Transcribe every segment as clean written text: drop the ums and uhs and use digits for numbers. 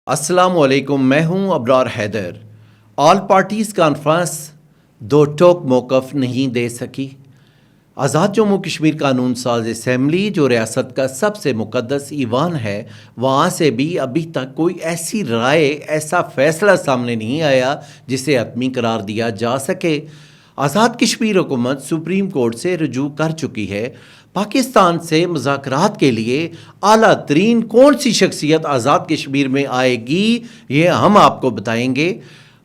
السلام علیکم، میں ہوں ابرار حیدر۔ آل پارٹیز کانفرنس دو ٹوک موقف نہیں دے سکی۔ آزاد جموں کشمیر قانون ساز اسمبلی جو ریاست کا سب سے مقدس ایوان ہے، وہاں سے بھی ابھی تک کوئی ایسی رائے، ایسا فیصلہ سامنے نہیں آیا جسے حتمی قرار دیا جا سکے۔ آزاد کشمیر حکومت سپریم کورٹ سے رجوع کر چکی ہے۔ پاکستان سے مذاکرات کے لیے اعلیٰ ترین کون سی شخصیت آزاد کشمیر میں آئے گی، یہ ہم آپ کو بتائیں گے۔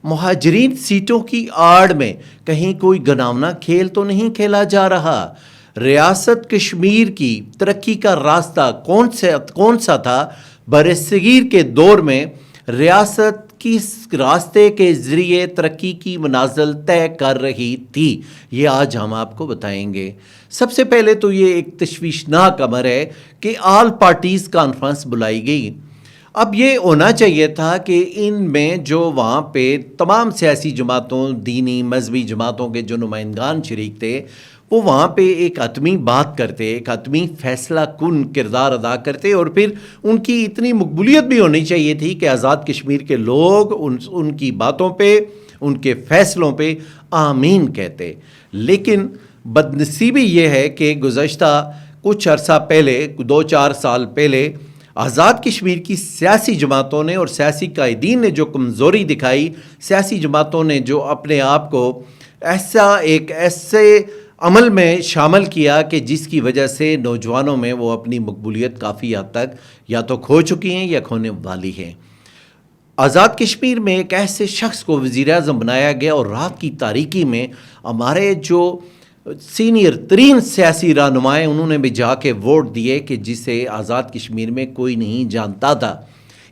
مہاجرین سیٹوں کی آڑ میں کہیں کوئی گناونا کھیل تو نہیں کھیلا جا رہا؟ ریاست کشمیر کی ترقی کا راستہ کون سا تھا؟ برصغیر کے دور میں ریاست کس راستے کے ذریعے ترقی کی منازل طے کر رہی تھی، یہ آج ہم آپ کو بتائیں گے۔ سب سے پہلے تو یہ ایک تشویشناک امر ہے کہ آل پارٹیز کانفرنس بلائی گئی۔ اب یہ ہونا چاہیے تھا کہ ان میں جو وہاں پہ تمام سیاسی جماعتوں، دینی مذہبی جماعتوں کے جو نمائندگان شریک تھے، وہ وہاں پہ ایک حتمی بات کرتے، ایک حتمی فیصلہ کن کردار ادا کرتے، اور پھر ان کی اتنی مقبولیت بھی ہونی چاہیے تھی کہ آزاد کشمیر کے لوگ ان کی باتوں پہ، ان کے فیصلوں پہ آمین کہتے۔ لیکن بدنصیبی یہ ہے کہ گزشتہ کچھ عرصہ پہلے، 2-4 سال پہلے، آزاد کشمیر کی سیاسی جماعتوں نے اور سیاسی قائدین نے جو کمزوری دکھائی، سیاسی جماعتوں نے جو اپنے آپ کو ایسے عمل میں شامل کیا کہ جس کی وجہ سے نوجوانوں میں وہ اپنی مقبولیت کافی حد تک یا تو کھو چکی ہیں یا کھونے والی ہیں۔ آزاد کشمیر میں ایک ایسے شخص کو وزیر اعظم بنایا گیا اور رات کی تاریکی میں ہمارے جو سینئر ترین سیاسی رہنمائیں، انہوں نے بھی جا کے ووٹ دیے کہ جسے آزاد کشمیر میں کوئی نہیں جانتا تھا۔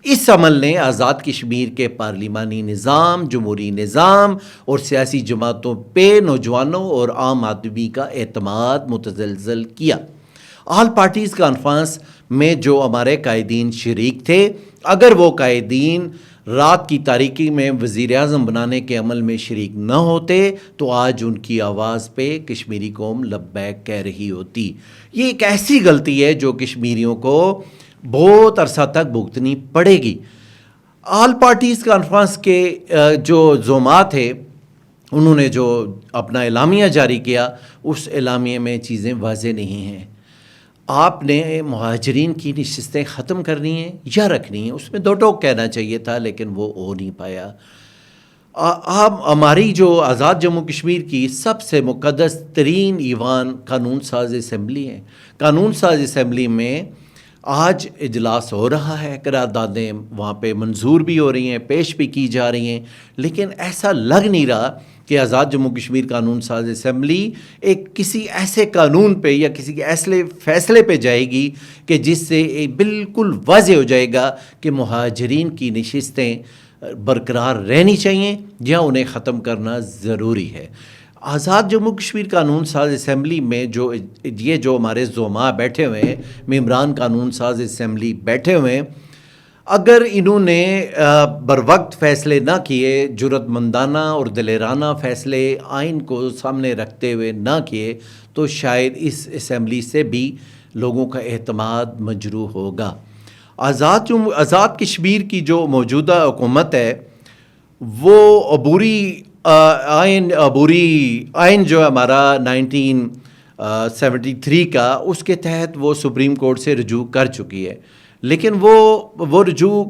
اس عمل نے آزاد کشمیر کے پارلیمانی نظام، جمہوری نظام اور سیاسی جماعتوں پہ نوجوانوں اور عام آدمی کا اعتماد متزلزل کیا۔ آل پارٹیز کانفرنس میں جو ہمارے قائدین شریک تھے، اگر وہ قائدین رات کی تاریکی میں وزیر اعظم بنانے کے عمل میں شریک نہ ہوتے تو آج ان کی آواز پہ کشمیری قوم لبیک کہہ رہی ہوتی۔ یہ ایک ایسی غلطی ہے جو کشمیریوں کو بہت عرصہ تک بھگتنی پڑے گی۔ آل پارٹیز کانفرنس کے جو زعماء تھے، انہوں نے جو اپنا اعلامیہ جاری کیا، اس اعلامیے میں چیزیں واضح نہیں ہیں۔ آپ نے مہاجرین کی نشستیں ختم کرنی ہیں یا رکھنی ہیں، اس میں دو ٹوک کہنا چاہیے تھا، لیکن وہ ہو نہیں پایا۔ ہماری جو آزاد جموں کشمیر کی سب سے مقدس ترین ایوان قانون ساز اسمبلی ہے۔ قانون ساز اسمبلی میں آج اجلاس ہو رہا ہے، قراردادیں وہاں پہ منظور بھی ہو رہی ہیں، پیش بھی کی جا رہی ہیں، لیکن ایسا لگ نہیں رہا کہ آزاد جموں کشمیر قانون ساز اسمبلی ایک کسی ایسے قانون پہ یا کسی ایسے فیصلے پہ جائے گی کہ جس سے بالکل واضح ہو جائے گا کہ مہاجرین کی نشستیں برقرار رہنی چاہیے یا انہیں ختم کرنا ضروری ہے۔ آزاد جموں کشمیر قانون ساز اسمبلی میں جو ہمارے زعماء بیٹھے ہوئے ہیں، ممبران قانون ساز اسمبلی بیٹھے ہوئے ہیں، اگر انہوں نے بروقت فیصلے نہ کیے، جرأت مندانہ اور دلیرانہ فیصلے آئین کو سامنے رکھتے ہوئے نہ کیے، تو شاید اس اسمبلی سے بھی لوگوں کا اعتماد مجروح ہوگا۔ آزاد کشمیر کی جو موجودہ حکومت ہے، وہ عبوری آئین جو ہمارا 1973 کا، اس کے تحت وہ سپریم کورٹ سے رجوع کر چکی ہے، لیکن وہ رجوع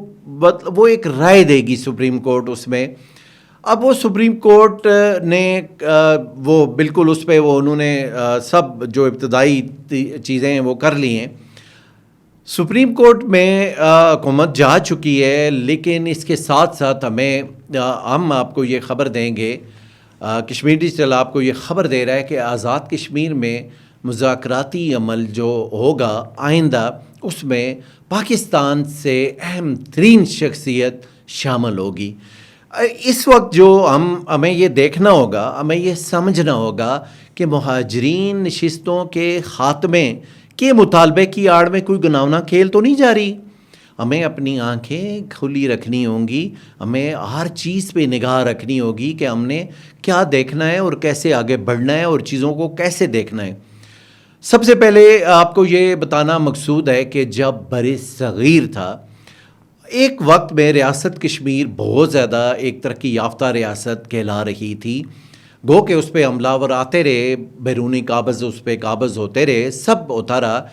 وہ ایک رائے دے گی سپریم کورٹ اس میں۔ اب وہ سپریم کورٹ نے وہ بالکل اس پہ انہوں نے سب جو ابتدائی چیزیں ہیں وہ کر لی ہیں۔ سپریم کورٹ میں حکومت جا چکی ہے، لیکن اس کے ساتھ ساتھ ہم آپ کو یہ خبر دیں گے، کشمیر ڈیجیٹل آپ کو یہ خبر دے رہا ہے کہ آزاد کشمیر میں مذاکراتی عمل جو ہوگا آئندہ، اس میں پاکستان سے اہم ترین شخصیت شامل ہوگی۔ اس وقت جو ہمیں یہ دیکھنا ہوگا، ہمیں یہ سمجھنا ہوگا کہ مہاجرین نشستوں کے خاتمے کے مطالبے کی آڑ میں کوئی گناونا کھیل تو نہیں جاری۔ ہمیں اپنی آنکھیں کھلی رکھنی ہوں گی، ہمیں ہر چیز پہ نگاہ رکھنی ہوگی کہ ہم نے کیا دیکھنا ہے اور کیسے آگے بڑھنا ہے اور چیزوں کو کیسے دیکھنا ہے۔ سب سے پہلے آپ کو یہ بتانا مقصود ہے کہ جب برصغیر تھا، ایک وقت میں ریاست کشمیر بہت زیادہ ایک ترقی یافتہ ریاست کہلا رہی تھی، گو کہ اس پہ حملہ آتے رہے، بیرونی قابض اس پہ قابض ہوتے رہے، سب ہوتا رہا،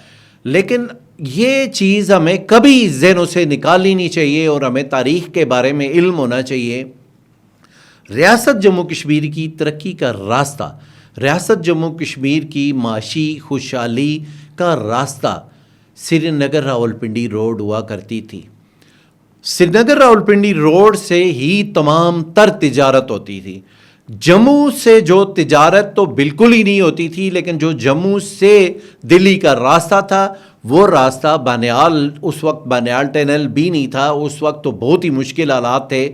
لیکن یہ چیز ہمیں کبھی ذہنوں سے نکالنی نہیں چاہیے اور ہمیں تاریخ کے بارے میں علم ہونا چاہیے۔ ریاست جموں کشمیر کی ترقی کا راستہ، ریاست جموں کشمیر کی معاشی خوشحالی کا راستہ سری نگر راولپنڈی روڈ ہوا کرتی تھی۔ سری نگر راولپنڈی روڈ سے ہی تمام تر تجارت ہوتی تھی۔ جموں سے جو تجارت تو بالکل ہی نہیں ہوتی تھی، لیکن جو جموں سے دلی کا راستہ تھا وہ راستہ بانیال، اس وقت بانیال ٹنل بھی نہیں تھا، اس وقت تو بہت ہی مشکل حالات تھے۔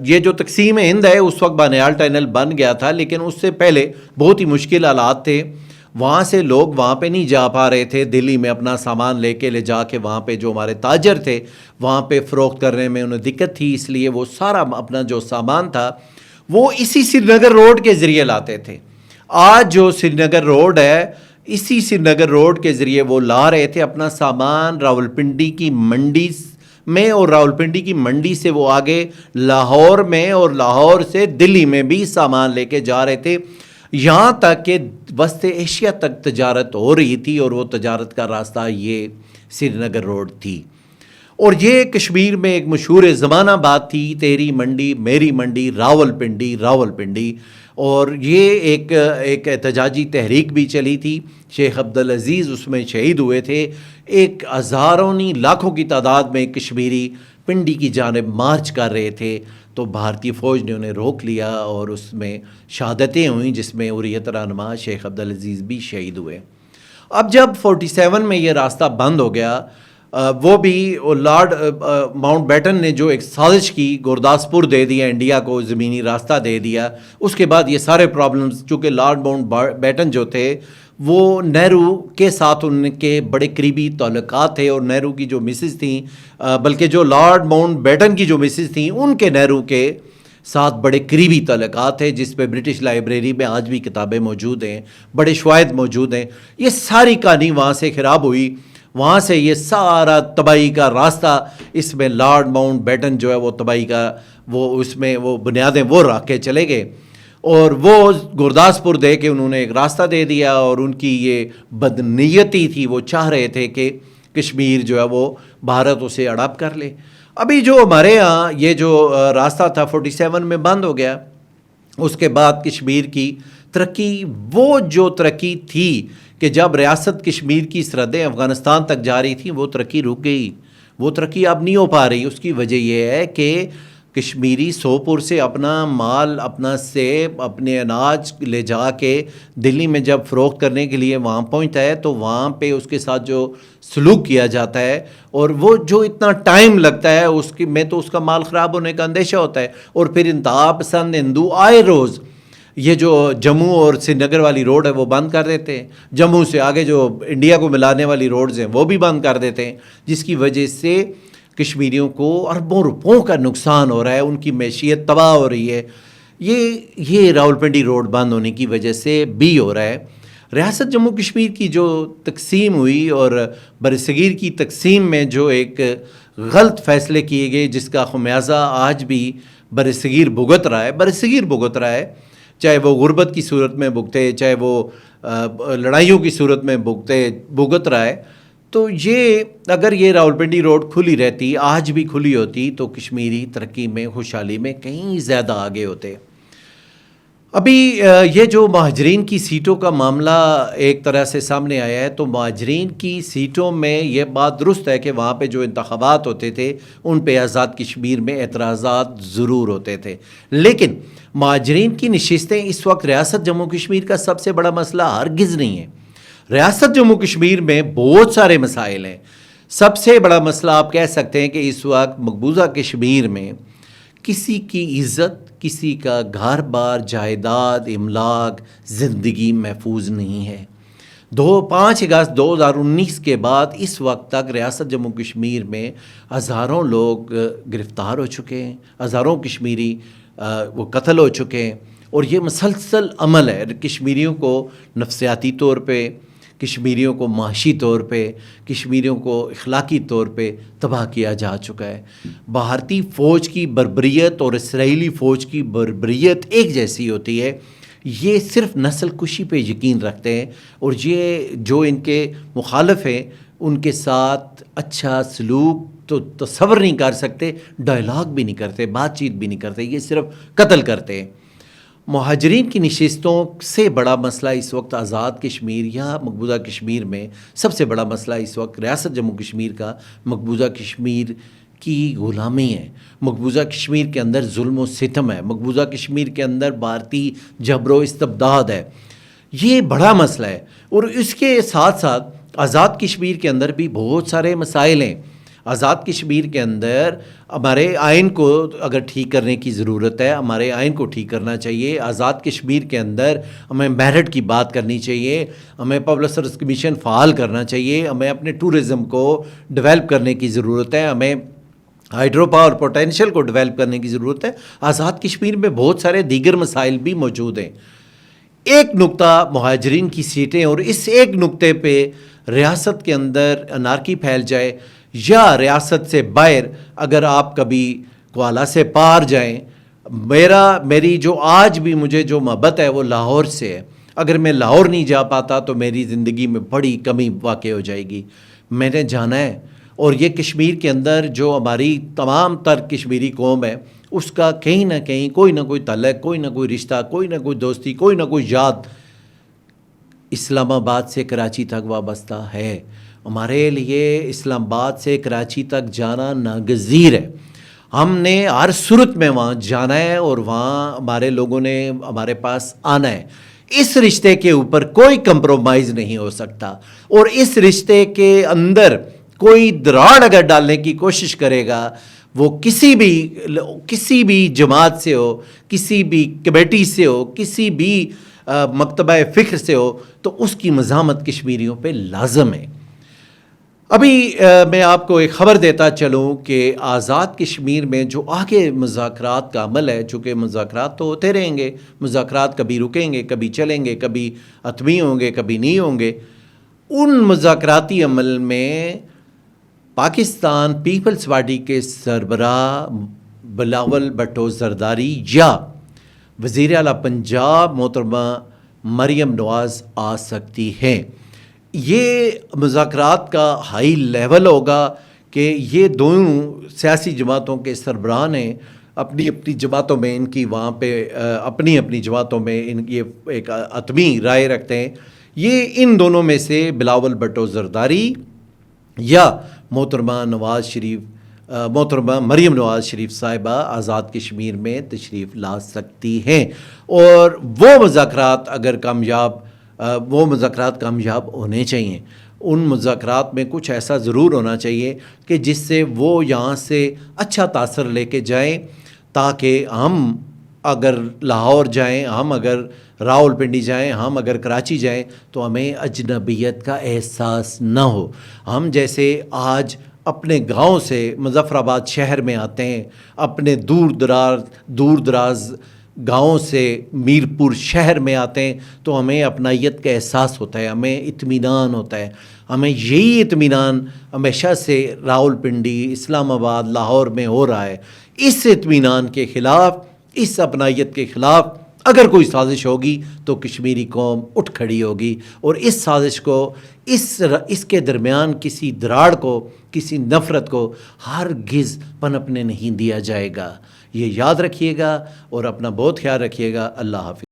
یہ جو تقسیم ہند ہے اس وقت بانیال ٹنل بن گیا تھا، لیکن اس سے پہلے بہت ہی مشکل حالات تھے، وہاں سے لوگ وہاں پہ نہیں جا پا رہے تھے، دلی میں اپنا سامان لے جا کے وہاں پہ جو ہمارے تاجر تھے وہاں پہ فروخت کرنے میں انہیں دقت تھی، اس لیے وہ سارا اپنا جو سامان تھا وہ اسی سری نگر روڈ کے ذریعے لاتے تھے۔ آج جو سری نگر روڈ ہے، اسی سری نگر روڈ کے ذریعے وہ لا رہے تھے اپنا سامان راولپنڈی کی منڈی میں، اور راولپنڈی کی منڈی سے وہ آگے لاہور میں، اور لاہور سے دلی میں بھی سامان لے کے جا رہے تھے، یہاں تک کہ وسط ایشیا تک تجارت ہو رہی تھی، اور وہ تجارت کا راستہ یہ سری نگر روڈ تھی۔ اور یہ کشمیر میں ایک مشہور زمانہ بات تھی، تیری منڈی میری منڈی راولپنڈی راولپنڈی، اور یہ ایک احتجاجی تحریک بھی چلی تھی، شیخ عبدالعزیز اس میں شہید ہوئے تھے، ایک ہزاروں نہیں لاکھوں کی تعداد میں کشمیری پنڈی کی جانب مارچ کر رہے تھے، تو بھارتی فوج نے انہیں روک لیا اور اس میں شہادتیں ہوئیں، جس میں حریت رہنما شیخ عبدالعزیز بھی شہید ہوئے۔ اب جب 47 میں یہ راستہ بند ہو گیا، وہ بھی لارڈ ماؤنٹ بیٹن نے جو ایک سازش کی، گورداسپور دے دیا انڈیا کو، زمینی راستہ دے دیا، اس کے بعد یہ سارے پرابلمز، چونکہ لارڈ ماؤنٹ بیٹن جو تھے وہ نہرو کے ساتھ ان کے بڑے قریبی تعلقات تھے، اور نہرو کی جو مسز تھیں، بلکہ جو لارڈ ماؤنٹ بیٹن کی جو مسز تھیں ان کے نہرو کے ساتھ بڑے قریبی تعلقات ہیں، جس پہ برٹش لائبریری میں آج بھی کتابیں موجود ہیں، بڑے شواہد موجود ہیں۔ یہ ساری کہانی وہاں سے خراب ہوئی، وہاں سے یہ سارا تباہی کا راستہ، اس میں لارڈ ماؤنٹ بیٹن جو ہے وہ تباہی کا وہ اس میں وہ بنیادیں وہ رکھ کے چلے گئے، اور وہ گورداسپور دے کے انہوں نے ایک راستہ دے دیا، اور ان کی یہ بدنیتی تھی، وہ چاہ رہے تھے کہ کشمیر جو ہے وہ بھارت اسے اڈاپٹ کر لے۔ ابھی جو ہمارے ہاں یہ جو راستہ تھا 47 میں بند ہو گیا، اس کے بعد کشمیر کی ترقی، وہ جو ترقی تھی کہ جب ریاست کشمیر کی سرحدیں افغانستان تک جا رہی تھیں، وہ ترقی رک گئی، وہ ترقی اب نہیں ہو پا رہی۔ اس کی وجہ یہ ہے کہ کشمیری سوپور سے اپنا مال، اپنا سیب، اپنے اناج لے جا کے دلی میں جب فروخت کرنے کے لیے وہاں پہنچتا ہے، تو وہاں پہ اس کے ساتھ جو سلوک کیا جاتا ہے، اور وہ جو اتنا ٹائم لگتا ہے اس کی میں، تو اس کا مال خراب ہونے کا اندیشہ ہوتا ہے، اور پھر انتہا پسند ہندو آئے روز یہ جو جموں اور سری نگر والی روڈ ہے وہ بند کر دیتے ہیں، جموں سے آگے جو انڈیا کو ملانے والی روڈز ہیں وہ بھی بند کر دیتے ہیں، جس کی وجہ سے کشمیریوں کو اربوں روپوں کا نقصان ہو رہا ہے، ان کی معیشت تباہ ہو رہی ہے۔ یہ راولپنڈی روڈ بند ہونے کی وجہ سے بھی ہو رہا ہے۔ ریاست جموں کشمیر کی جو تقسیم ہوئی، اور برصغیر کی تقسیم میں جو ایک غلط فیصلے کیے گئے، جس کا خمیازہ آج بھی برصغیر بھگت رہا ہے، چاہے وہ غربت کی صورت میں بھگتے، چاہے وہ لڑائیوں کی صورت میں بھگت رہا ہے۔ تو یہ اگر یہ راولپنڈی روڈ کھلی رہتی، آج بھی کھلی ہوتی، تو کشمیری ترقی میں، خوشحالی میں کہیں زیادہ آگے ہوتے۔ ابھی یہ جو مہاجرین کی سیٹوں کا معاملہ ایک طرح سے سامنے آیا ہے، تو مہاجرین کی سیٹوں میں یہ بات درست ہے کہ وہاں پہ جو انتخابات ہوتے تھے ان پہ آزاد کشمیر میں اعتراضات ضرور ہوتے تھے، لیکن مہاجرین کی نشستیں اس وقت ریاست جموں کشمیر کا سب سے بڑا مسئلہ ہرگز نہیں ہے۔ ریاست جموں کشمیر میں بہت سارے مسائل ہیں۔ سب سے بڑا مسئلہ آپ کہہ سکتے ہیں کہ اس وقت مقبوضہ کشمیر میں کسی کی عزت، کسی کا گھر بار، جائیداد، املاک، زندگی محفوظ نہیں ہے۔ 5 اگست 2019 کے بعد اس وقت تک ریاست جموں کشمیر میں ہزاروں لوگ گرفتار ہو چکے ہیں، ہزاروں کشمیری وہ قتل ہو چکے ہیں، اور یہ مسلسل عمل ہے۔ کشمیریوں کو نفسیاتی طور پہ، کشمیریوں کو معاشی طور پہ، کشمیریوں کو اخلاقی طور پہ تباہ کیا جا چکا ہے۔ بھارتی فوج کی بربریت اور اسرائیلی فوج کی بربریت ایک جیسی ہوتی ہے۔ یہ صرف نسل کشی پہ یقین رکھتے ہیں، اور یہ جو ان کے مخالف ہیں ان کے ساتھ اچھا سلوک تو تصور نہیں کر سکتے، ڈائلاگ بھی نہیں کرتے، بات چیت بھی نہیں کرتے، یہ صرف قتل کرتے ہیں۔ مہاجرین کی نشستوں سے بڑا مسئلہ اس وقت آزاد کشمیر یا مقبوضہ کشمیر میں سب سے بڑا مسئلہ اس وقت ریاست جموں کشمیر کا مقبوضہ کشمیر کی غلامی ہے۔ مقبوضہ کشمیر کے اندر ظلم و ستم ہے، مقبوضہ کشمیر کے اندر بھارتی جبر و استبداد ہے، یہ بڑا مسئلہ ہے۔ اور اس کے ساتھ ساتھ آزاد کشمیر کے اندر بھی بہت سارے مسائل ہیں۔ آزاد کشمیر کے اندر ہمارے آئین کو اگر ٹھیک کرنے کی ضرورت ہے، ہمارے آئین کو ٹھیک کرنا چاہیے۔ آزاد کشمیر کے اندر ہمیں میرٹ کی بات کرنی چاہیے، ہمیں پبلک سروس کمیشن فعال کرنا چاہیے، ہمیں اپنے ٹورزم کو ڈیولپ کرنے کی ضرورت ہے، ہمیں ہائیڈرو پاور پوٹینشیل کو ڈیولپ کرنے کی ضرورت ہے۔ آزاد کشمیر میں بہت سارے دیگر مسائل بھی موجود ہیں۔ ایک نقطہ مہاجرین کی سیٹیں، اور اس ایک نقطے پہ ریاست کے اندر انارکی پھیل جائے، یا ریاست سے باہر اگر آپ کبھی کوالا سے پار جائیں، میری جو آج بھی مجھے جو محبت ہے وہ لاہور سے ہے۔ اگر میں لاہور نہیں جا پاتا تو میری زندگی میں بڑی کمی واقع ہو جائے گی۔ میں نے جانا ہے، اور یہ کشمیر کے اندر جو ہماری تمام تر کشمیری قوم ہے اس کا کہیں نہ کہیں کوئی نہ کوئی تعلق، کوئی نہ کوئی رشتہ، کوئی نہ کوئی دوستی، کوئی نہ کوئی یاد اسلام آباد سے کراچی تک وابستہ ہے۔ ہمارے لیے اسلام آباد سے کراچی تک جانا ناگزیر ہے۔ ہم نے ہر صورت میں وہاں جانا ہے، اور وہاں ہمارے لوگوں نے ہمارے پاس آنا ہے۔ اس رشتے کے اوپر کوئی کمپرومائز نہیں ہو سکتا، اور اس رشتے کے اندر کوئی دراڑ اگر ڈالنے کی کوشش کرے گا، وہ کسی بھی جماعت سے ہو، کسی بھی کمیٹی سے ہو، کسی بھی مکتبہ فکر سے ہو، تو اس کی مزاحمت کشمیریوں پہ لازم ہے۔ ابھی میں آپ کو ایک خبر دیتا چلوں کہ آزاد کشمیر میں جو آگے مذاکرات کا عمل ہے، چونکہ مذاکرات تو ہوتے رہیں گے، مذاکرات کبھی رکیں گے، کبھی چلیں گے، کبھی حتمی ہوں گے، کبھی نہیں ہوں گے۔ ان مذاکراتی عمل میں پاکستان پیپلز پارٹی کے سربراہ بلاول بھٹو زرداری یا وزیر اعلیٰ پنجاب محترمہ مریم نواز آ سکتی ہیں۔ یہ مذاکرات کا ہائی لیول ہوگا کہ یہ دونوں سیاسی جماعتوں کے سربراہ نے اپنی اپنی جماعتوں میں ان کی وہاں پہ اپنی جماعتوں میں ان کی ایک حتمی رائے رکھتے ہیں۔ یہ ان دونوں میں سے بلاول بھٹو زرداری یا محترمہ مریم نواز شریف صاحبہ آزاد کشمیر میں تشریف لا سکتی ہیں، اور وہ مذاکرات کامیاب ہونے چاہیے۔ ان مذاکرات میں کچھ ایسا ضرور ہونا چاہیے کہ جس سے وہ یہاں سے اچھا تاثر لے کے جائیں، تاکہ ہم اگر لاہور جائیں، ہم اگر راول پنڈی جائیں، ہم اگر کراچی جائیں تو ہمیں اجنبیت کا احساس نہ ہو۔ ہم جیسے آج اپنے گاؤں سے مظفر آباد شہر میں آتے ہیں، اپنے دور دراز گاؤں سے میرپور شہر میں آتے ہیں، تو ہمیں اپنائیت کا احساس ہوتا ہے، ہمیں اطمینان ہوتا ہے۔ ہمیں یہی اطمینان ہمیشہ سے راول پنڈی، اسلام آباد، لاہور میں ہو رہا ہے۔ اس اطمینان کے خلاف، اس اپنائیت کے خلاف اگر کوئی سازش ہوگی تو کشمیری قوم اٹھ کھڑی ہوگی، اور اس سازش کو، اس کے درمیان کسی دراڑ کو، کسی نفرت کو ہرگز پنپنے نہیں دیا جائے گا۔ یہ یاد رکھیے گا، اور اپنا بہت خیال رکھیے گا۔ اللہ حافظ۔